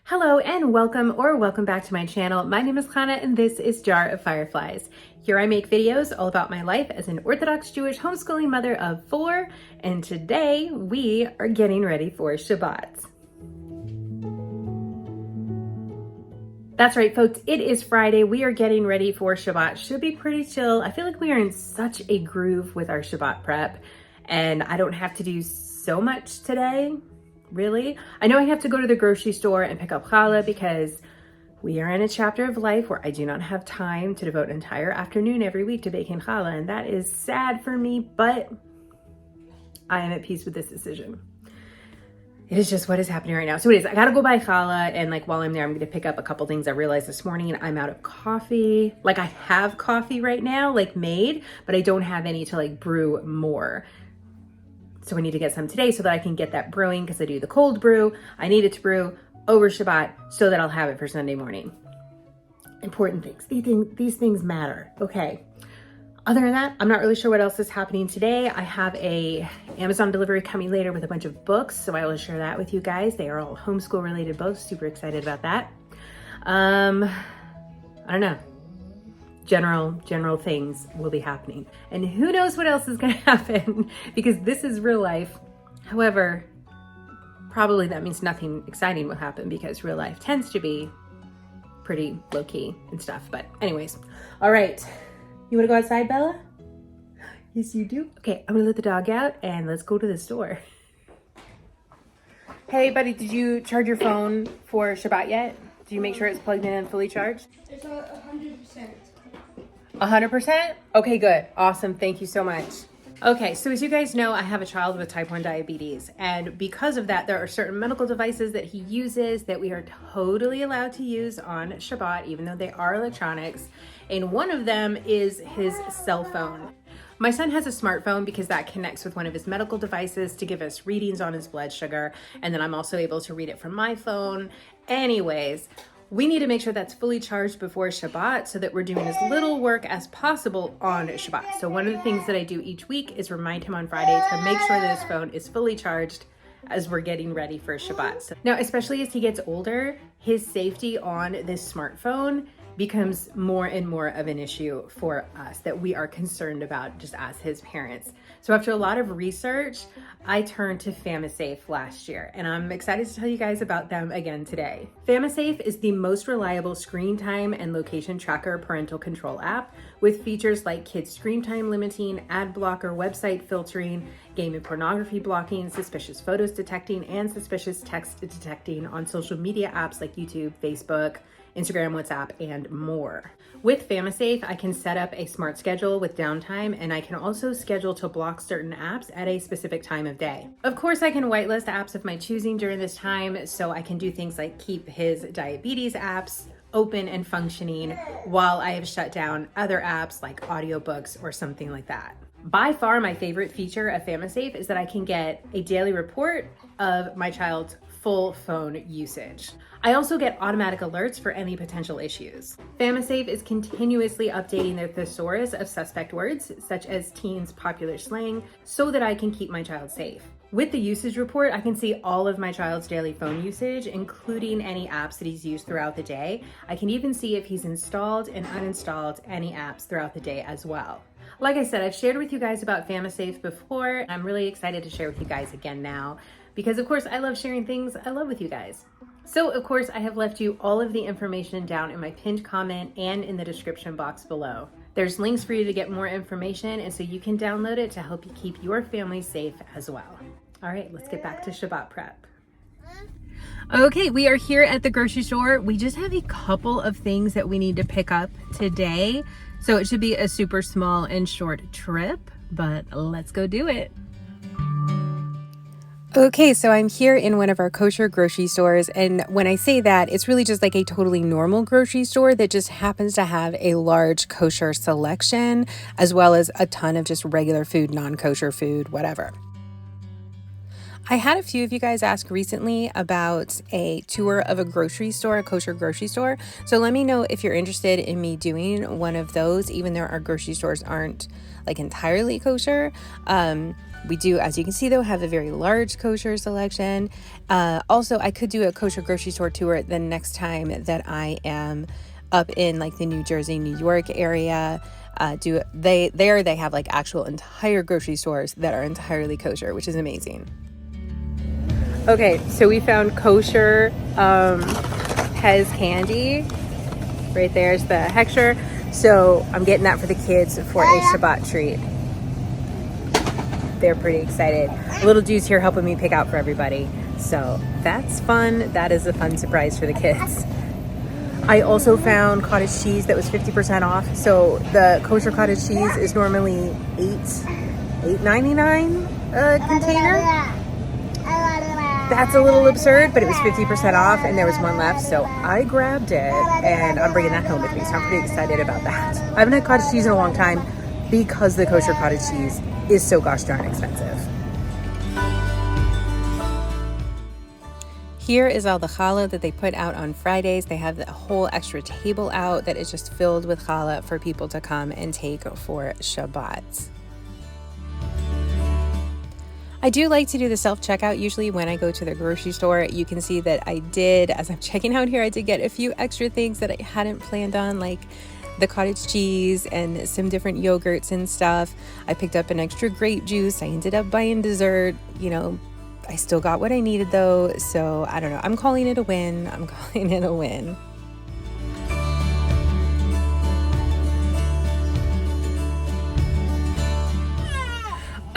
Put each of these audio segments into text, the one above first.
Hello and welcome back to my channel. My name is Chana and this is Jar of Fireflies. Here I make videos all about my life as an Orthodox Jewish homeschooling mother of 4, and today we are getting ready for Shabbat. That's right, folks, it is Friday. We are getting ready for Shabbat. Should be pretty chill. I feel like we are in such a groove with our Shabbat prep and I don't have to do so much today. Really? I know I have to go to the grocery store and pick up challah because we are in a chapter of life where I do not have time to devote an entire afternoon every week to baking challah, and that is sad for me, but I am at peace with this decision. It is just what is happening right now. So anyways, I gotta go buy challah, and like while I'm there, I'm gonna pick up a couple things I realized this morning. I'm out of coffee. Like I have coffee right now, like made, but I don't have any to like brew more. So I need to get some today so that I can get that brewing because I do the cold brew. I need it to brew over Shabbat so that I'll have it for Sunday morning. Important things. These things matter. Okay. Other than that, I'm not really sure what else is happening today. I have a Amazon delivery coming later with a bunch of books, so I will share that with you guys. They are all homeschool related books. Super excited about that. I don't know. General things will be happening. And who knows what else is gonna happen because this is real life. However, probably that means nothing exciting will happen because real life tends to be pretty low key and stuff. But anyways, all right. You wanna go outside, Bella? Yes, you do. Okay, I'm gonna let the dog out and let's go to the store. Hey buddy, did you charge your phone for Shabbat yet? Did you make sure it's plugged in and fully charged? It's 100%. 100%? Okay, good. Awesome. Thank you so much. Okay, so as you guys know, I have a child with type 1 diabetes. And because of that, there are certain medical devices that he uses that we are totally allowed to use on Shabbat, even though they are electronics. And one of them is his cell phone. My son has a smartphone because that connects with one of his medical devices to give us readings on his blood sugar. And then I'm also able to read it from my phone. Anyways, we need to make sure that's fully charged before Shabbat so that we're doing as little work as possible on Shabbat. So one of the things that I do each week is remind him on Friday to make sure that his phone is fully charged as we're getting ready for Shabbat. So now, especially as he gets older, his safety on this smartphone becomes more and more of an issue for us that we are concerned about just as his parents. So after a lot of research, I turned to Famisafe last year, and I'm excited to tell you guys about them again today. Famisafe is the most reliable screen time and location tracker parental control app with features like kids screen time limiting, ad blocker, website filtering, game and pornography blocking, suspicious photos detecting, and suspicious text detecting on social media apps like YouTube, Facebook, Instagram, WhatsApp, and more. With Famisafe, I can set up a smart schedule with downtime, and I can also schedule to block certain apps at a specific time of day. Of course, I can whitelist apps of my choosing during this time, so I can do things like keep his diabetes apps open and functioning while I have shut down other apps like audiobooks or something like that. By far, my favorite feature of Famisafe is that I can get a daily report of my child's full phone usage. I also get automatic alerts for any potential issues. Famisafe is continuously updating their thesaurus of suspect words, such as teens' popular slang, so that I can keep my child safe. With the usage report, I can see all of my child's daily phone usage, including any apps that he's used throughout the day. I can even see if he's installed and uninstalled any apps throughout the day as well. Like I said, I've shared with you guys about Famisafe before. And I'm really excited to share with you guys again now, because of course I love sharing things I love with you guys. So of course I have left you all of the information down in my pinned comment and in the description box below. There's links for you to get more information, and so you can download it to help you keep your family safe as well. All right, let's get back to Shabbat prep. Okay, we are here at the grocery store. We just have a couple of things that we need to pick up today. So it should be a super small and short trip, but let's go do it. Okay, so I'm here in one of our kosher grocery stores, and when I say that, it's really just like a totally normal grocery store that just happens to have a large kosher selection, as well as a ton of just regular food, non-kosher food, whatever. I had a few of you guys ask recently about a tour of a grocery store, a kosher grocery store. So let me know if you're interested in me doing one of those, even though our grocery stores aren't like entirely kosher. We do, as you can see though, have a very large kosher selection. Also, I could do a kosher grocery store tour the next time that I am up in like the New Jersey, New York area. They have like actual entire grocery stores that are entirely kosher, which is amazing. Okay, so we found kosher Pez candy. Right there's the Hechsher. So I'm getting that for the kids for a Shabbat treat. They're pretty excited. Little Juice here helping me pick out for everybody. So that's fun. That is a fun surprise for the kids. I also found cottage cheese that was 50% off. So the kosher cottage cheese is normally $8.99 a container. That's a little absurd, but it was 50% off and there was one left, so I grabbed it and I'm bringing that home with me, so I'm pretty excited about that. I haven't had cottage cheese in a long time because the kosher cottage cheese is so gosh darn expensive. Here is all the challah that they put out on Fridays. They have the whole extra table out that is just filled with challah for people to come and take for Shabbat. I do like to do the self-checkout usually when I go to the grocery store. You can see that I did, as I'm checking out here, I did get a few extra things that I hadn't planned on, like the cottage cheese and some different yogurts and stuff. I picked up an extra grape juice. I ended up buying dessert. You know, I still got what I needed though, so I don't know. I'm calling it a win. I'm calling it a win.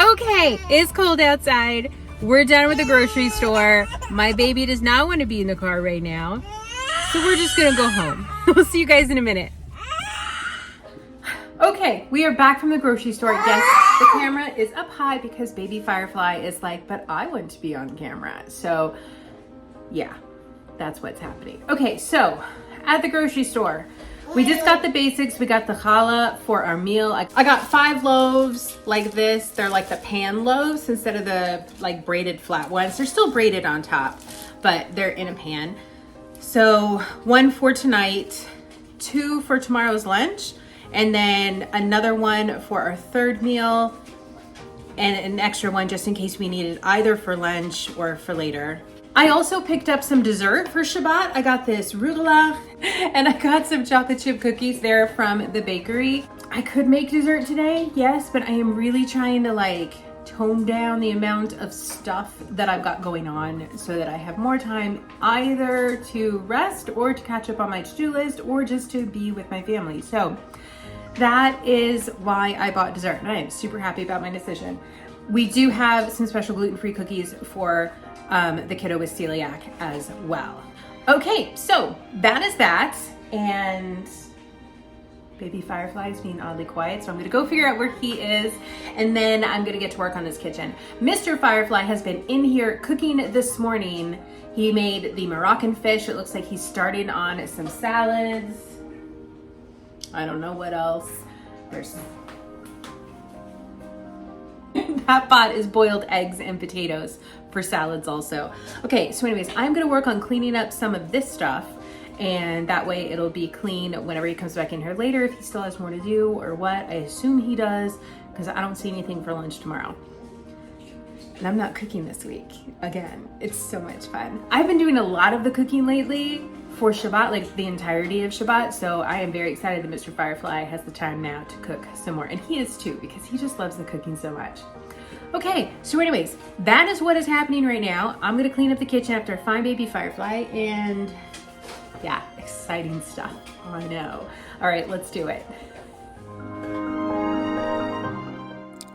Okay, it's cold outside. We're done with the grocery store. My baby does not want to be in the car right now, so we're just gonna go home. We'll see you guys in a minute. Okay, we are back from the grocery store. Yes, the camera is up high because baby Firefly is like, but I want to be on camera. So yeah, that's what's happening. Okay, so at the grocery store, we just got the basics. We got the challah for our meal. I got 5 loaves like this. They're like the pan loaves instead of the like braided flat ones. They're still braided on top, but they're in a pan. So 1 for tonight, 2 for tomorrow's lunch, and then another one for our 3rd meal, and an extra one just in case we need it either for lunch or for later. I also picked up some dessert for Shabbat. I got this rugula and I got some chocolate chip cookies there from the bakery. I could make dessert today, yes, but I am really trying to like tone down the amount of stuff that I've got going on so that I have more time either to rest or to catch up on my to-do list or just to be with my family. So that is why I bought dessert, and I am super happy about my decision. We do have some special gluten-free cookies for the kiddo with celiac as well. Okay, so that is that, and Baby Firefly is being oddly quiet, so I'm gonna go figure out where he is, and then I'm gonna get to work on this kitchen. Mr. Firefly has been in here cooking this morning. He made the Moroccan fish. It looks like he's starting on some salads. I don't know what else. There's that pot is boiled eggs and potatoes for salads also. Okay, so anyways, I'm gonna work on cleaning up some of this stuff, and that way it'll be clean whenever he comes back in here later, if he still has more to do or what. I assume he does, because I don't see anything for lunch tomorrow. And I'm not cooking this week. Again, it's so much fun. I've been doing a lot of the cooking lately for Shabbat, like the entirety of Shabbat, so I am very excited that Mr. Firefly has the time now to cook some more, and he is too, because he just loves the cooking so much. Okay, so anyways, that is what is happening right now. I'm gonna clean up the kitchen after I find Baby Firefly, and yeah, exciting stuff, I know. All right, let's do it.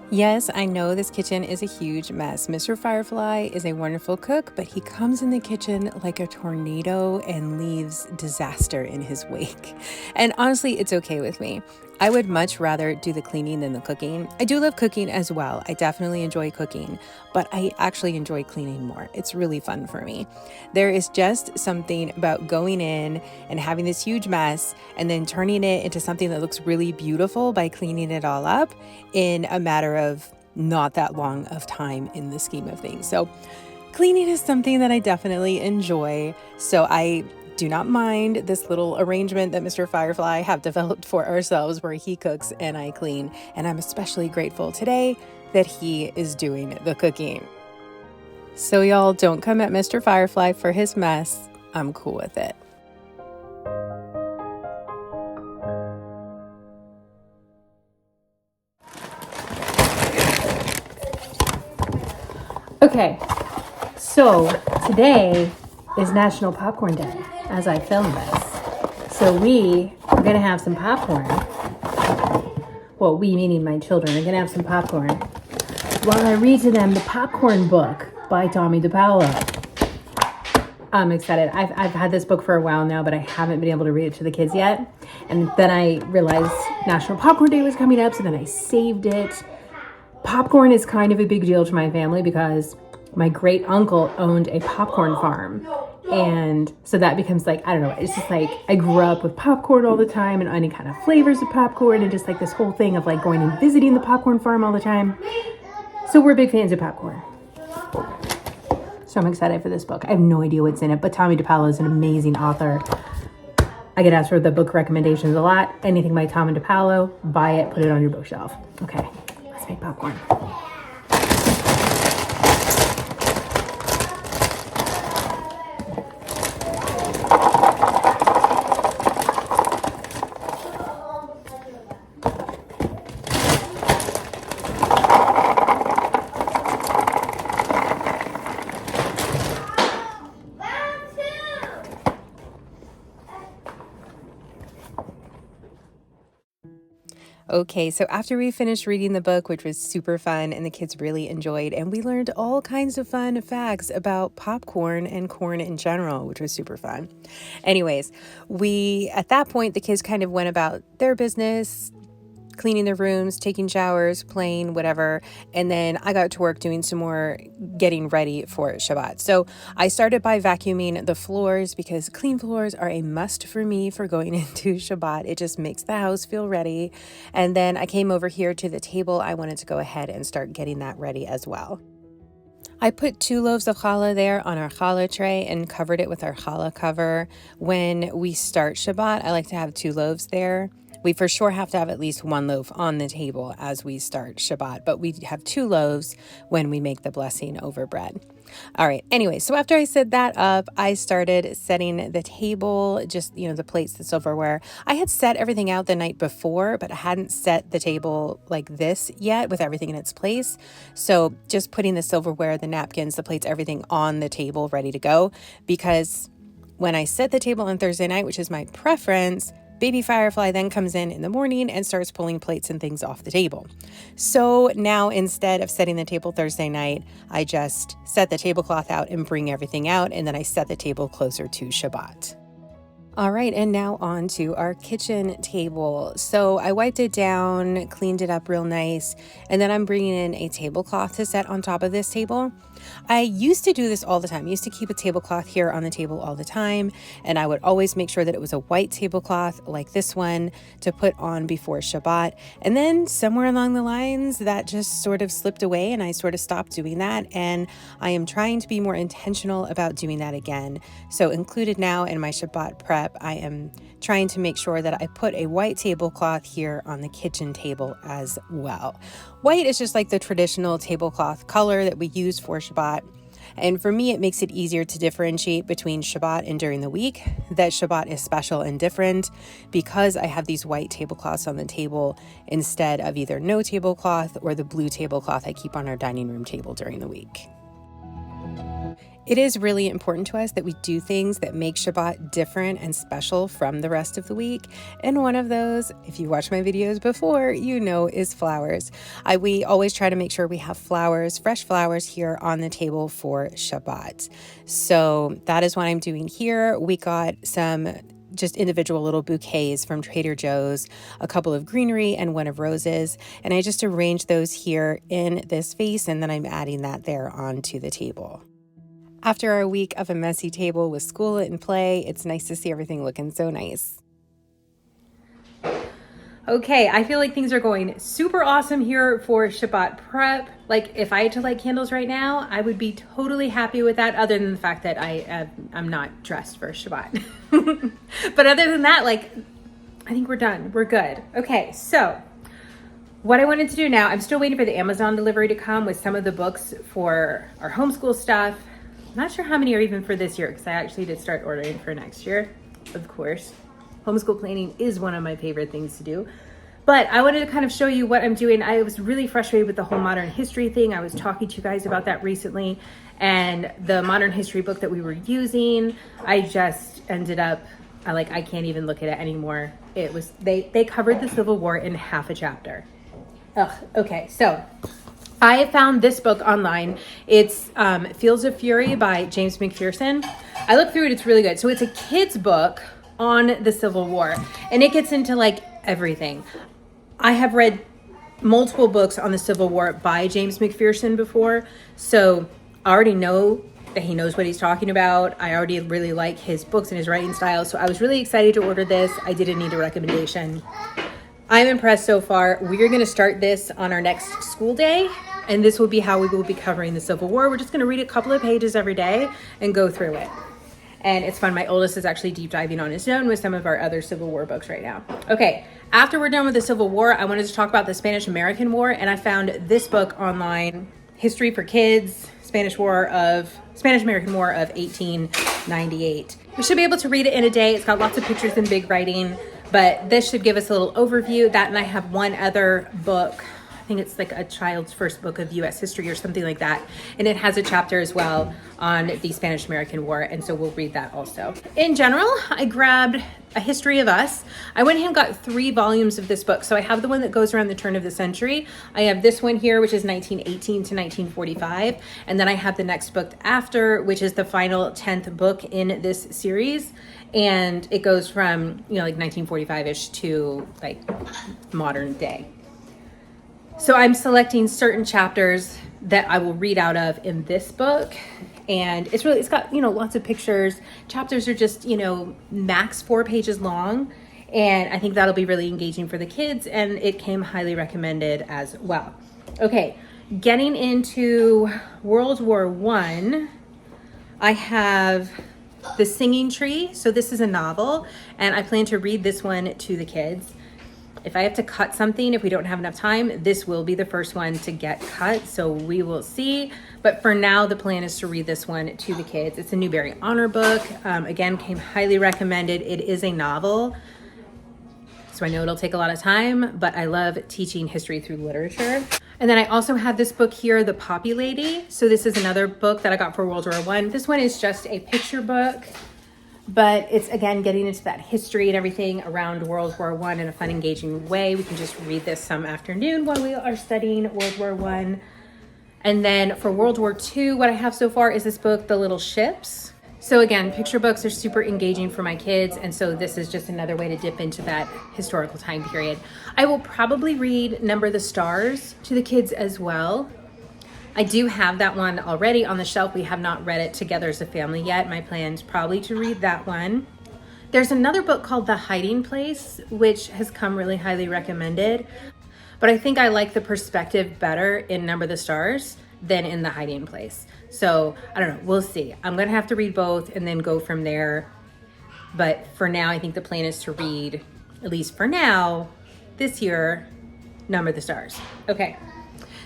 Yes, I know this kitchen is a huge mess. Mr. Firefly is a wonderful cook, but he comes in the kitchen like a tornado and leaves disaster in his wake. And honestly, it's okay with me. I would much rather do the cleaning than the cooking. I do love cooking as well. I definitely enjoy cooking, but I actually enjoy cleaning more. It's really fun for me. There is just something about going in and having this huge mess and then turning it into something that looks really beautiful by cleaning it all up in a matter of not that long of time in the scheme of things. So cleaning is something that I definitely enjoy. So I do not mind this little arrangement that Mr. Firefly have developed for ourselves where he cooks and I clean. And I'm especially grateful today that he is doing the cooking. So y'all don't come at Mr. Firefly for his mess. I'm cool with it. Okay, so today is National Popcorn Day as I film this. So we are gonna have some popcorn. Well, we meaning my children are gonna have some popcorn while I read to them the Popcorn Book by Tommy DePaolo. I'm excited. I've had this book for a while now, but I haven't been able to read it to the kids yet. And then I realized National Popcorn Day was coming up, so then I saved it. Popcorn is kind of a big deal to my family because my great uncle owned a popcorn farm. And so that becomes like, I don't know, it's just like I grew up with popcorn all the time and any kind of flavors of popcorn and just like this whole thing of like going and visiting the popcorn farm all the time. So we're big fans of popcorn. So I'm excited for this book. I have no idea what's in it, but Tommy DePaolo is an amazing author. I get asked for the book recommendations a lot. Anything by Tommy DePaolo, buy it, put it on your bookshelf. Okay, let's make popcorn. Okay, so after we finished reading the book, which was super fun and the kids really enjoyed, and we learned all kinds of fun facts about popcorn and corn in general, which was super fun. Anyways, at that point, the kids kind of went about their business, cleaning their rooms, taking showers, playing, whatever. And then I got to work doing some more getting ready for Shabbat. So I started by vacuuming the floors because clean floors are a must for me for going into Shabbat. It just makes the house feel ready. And then I came over here to the table. I wanted to go ahead and start getting that ready as well. I put 2 loaves of challah there on our challah tray and covered it with our challah cover. When we start Shabbat, I like to have 2 loaves there. We for sure have to have at least 1 loaf on the table as we start Shabbat, but we have 2 loaves when we make the blessing over bread. All right. Anyway, so after I set that up, I started setting the table, just, the plates, the silverware. I had set everything out the night before, but I hadn't set the table like this yet with everything in its place. So just putting the silverware, the napkins, the plates, everything on the table ready to go, because when I set the table on Thursday night, which is my preference, Baby Firefly then comes in the morning and starts pulling plates and things off the table. So now instead of setting the table Thursday night, I just set the tablecloth out and bring everything out, and then I set the table closer to Shabbat. All right, and now on to our kitchen table. So I wiped it down, cleaned it up real nice, and then I'm bringing in a tablecloth to set on top of this table. I used to do this all the time. I used to keep a tablecloth here on the table all the time, and I would always make sure that it was a white tablecloth like this one to put on before Shabbat. And then somewhere along the lines, that just sort of slipped away, and I sort of stopped doing that. And I am trying to be more intentional about doing that again. So included now in my Shabbat prep, I am trying to make sure that I put a white tablecloth here on the kitchen table as well. White is just like the traditional tablecloth color that we use for Shabbat. And for me, it makes it easier to differentiate between Shabbat and during the week, that Shabbat is special and different because I have these white tablecloths on the table instead of either no tablecloth or the blue tablecloth I keep on our dining room table during the week. It is really important to us that we do things that make Shabbat different and special from the rest of the week. And one of those, if you watched my videos before, you know, is flowers. We always try to make sure we have flowers, fresh flowers here on the table for Shabbat. So that is what I'm doing here. We got some just individual little bouquets from Trader Joe's, a couple of greenery and one of roses. And I just arranged those here in this vase, and then I'm adding that there onto the table. After our week of a messy table with school and play, it's nice to see everything looking so nice. Okay, I feel like things are going super awesome here for Shabbat prep. Like if I had to light candles right now, I would be totally happy with that, other than the fact that I'm not dressed for Shabbat. But other than that, like, I think we're done. We're good. Okay, so what I wanted to do now, I'm still waiting for the Amazon delivery to come with some of the books for our homeschool stuff. I'm not sure how many are even for this year, because I actually did start ordering for next year, of course. Homeschool planning is one of my favorite things to do. But I wanted to kind of show you what I'm doing. I was really frustrated with the whole modern history thing. I was talking to you guys about that recently. And the modern history book that we were using, I just ended up, I can't even look at it anymore. It was, they covered the Civil War in half a chapter. Ugh, okay, so I found this book online. It's Fields of Fury by James McPherson. I looked through it, it's really good. So it's a kid's book on the Civil War, and it gets into like everything. I have read multiple books on the Civil War by James McPherson before, so I already know that he knows what he's talking about. I already really like his books and his writing style, so I was really excited to order this. I didn't need a recommendation. I'm impressed so far. We are going to start this on our next school day, and this will be how we will be covering the Civil War. We're just going to read a couple of pages every day and go through it. And it's fun. My oldest is actually deep diving on his own with some of our other Civil War books right now. Okay, after we're done with the Civil War, I wanted to talk about the Spanish-American War, and I found this book online, History for Kids, Spanish-American War of 1898. We should be able to read it in a day. It's got lots of pictures and big writing, but this should give us a little overview. That, and I have one other book. I think it's like a child's first book of U.S. history or something like that. And it has a chapter as well on the Spanish-American War. And so we'll read that also. In general, I grabbed A History of Us. I went ahead and got 3 volumes of this book. So I have the one that goes around the turn of the century. I have this one here, which is 1918 to 1945. And then I have the next book after, which is the final 10th book in this series. And it goes from, like 1945-ish to like modern day. So I'm selecting certain chapters that I will read out of in this book. And it's got, lots of pictures. Chapters are just, max 4 pages long. And I think that'll be really engaging for the kids. And it came highly recommended as well. Okay, getting into World War I have The Singing Tree. So this is a novel, and I plan to read this one to the kids. If I have to cut something, if we don't have enough time, this will be the first one to get cut, so we will see. But for now, the plan is to read this one to the kids. It's a Newbery Honor book. Again, came highly recommended. It is a novel, so I know it'll take a lot of time, but I love teaching history through literature. And then I also have this book here, The Poppy Lady. So this is another book that I got for World War I. This one is just a picture book, but it's, again, getting into that history and everything around World War I in a fun, engaging way. We can just read this some afternoon while we are studying World War I. And then for World War II, what I have so far is this book, The Little Ships. So again, picture books are super engaging for my kids, and so this is just another way to dip into that historical time period. I will probably read Number the Stars to the kids as well. I do have that one already on the shelf. We have not read it together as a family yet. My plan is probably to read that one. There's another book called The Hiding Place, which has come really highly recommended, but I think I like the perspective better in Number the Stars than in The Hiding Place. So I don't know, we'll see. I'm gonna have to read both and then go from there. But for now, I think the plan is to read, at least for now, this year, Number the Stars. Okay.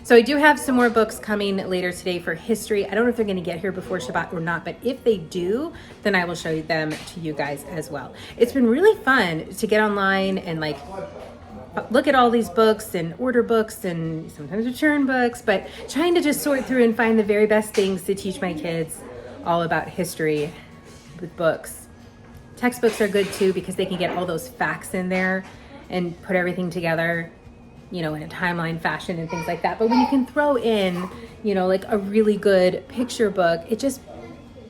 So I do have some more books coming later today for history. I don't know if they're gonna get here before Shabbat or not, but if they do, then I will show them to you guys as well. It's been really fun to get online and like look at all these books and order books and sometimes return books, but trying to just sort through and find the very best things to teach my kids all about history with books. Textbooks are good too because they can get all those facts in there and put everything together, you know, in a timeline fashion and things like that. But when you can throw in, you know, like a really good picture book, it just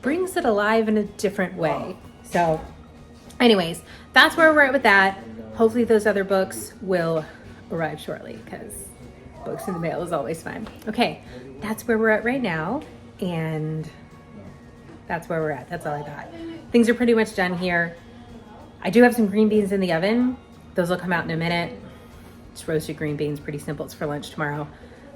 brings it alive in a different way. So anyways, that's where we're at with that. Hopefully those other books will arrive shortly because books in the mail is always fun. Okay, that's where we're at right now. And that's where we're at. That's all I got. Things are pretty much done here. I do have some green beans in the oven. Those will come out in a minute. It's roasted green beans, pretty simple. It's for lunch tomorrow.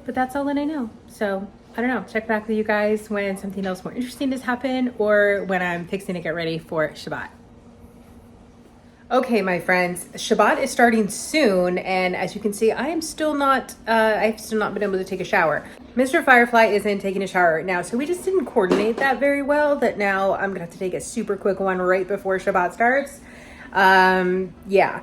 But that's all that I know. So I don't know, check back with you guys when something else more interesting has happened or when I'm fixing to get ready for Shabbat. Okay, my friends, Shabbat is starting soon, and as you can see, I've still not been able to take a shower. Mr. Firefly isn't taking a shower right now, so we just didn't coordinate that very well, that now I'm gonna have to take a super quick one right before Shabbat starts. Yeah.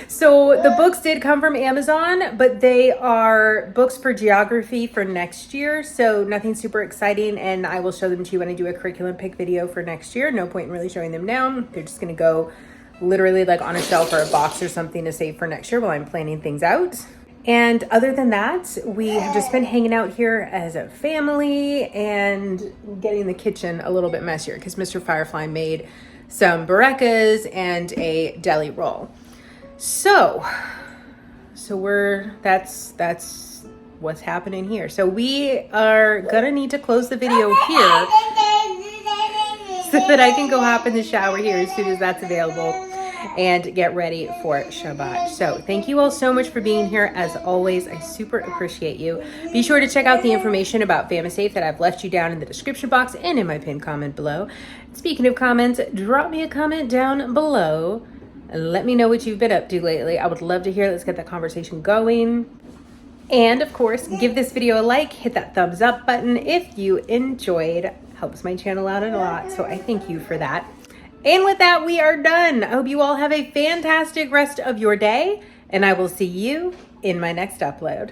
So the books did come from Amazon, but they are books for geography for next year, so nothing super exciting, and I will show them to you when I do a curriculum pick video for next year. No point in really showing them now. They're just gonna go literally like on a shelf or a box or something to save for next year while I'm planning things out. And other than that, we have just been hanging out here as a family and getting the kitchen a little bit messier because Mr. Firefly made some barekas and a deli roll. So that's what's happening here. So we are gonna need to close the video here so that I can go hop in the shower here as soon as that's available and get ready for Shabbat. So thank you all so much for being here. As always, I super appreciate you. Be sure to check out the information about Famisafe that I've left you down in the description box and in my pinned comment below. Speaking of comments, drop me a comment down below and let me know what you've been up to lately. I would love to hear. Let's get that conversation going. And of course, give this video a like, hit that thumbs up button if you enjoyed. Helps my channel out a lot, so I thank you for that. And with that, we are done. I hope you all have a fantastic rest of your day, and I will see you in my next upload.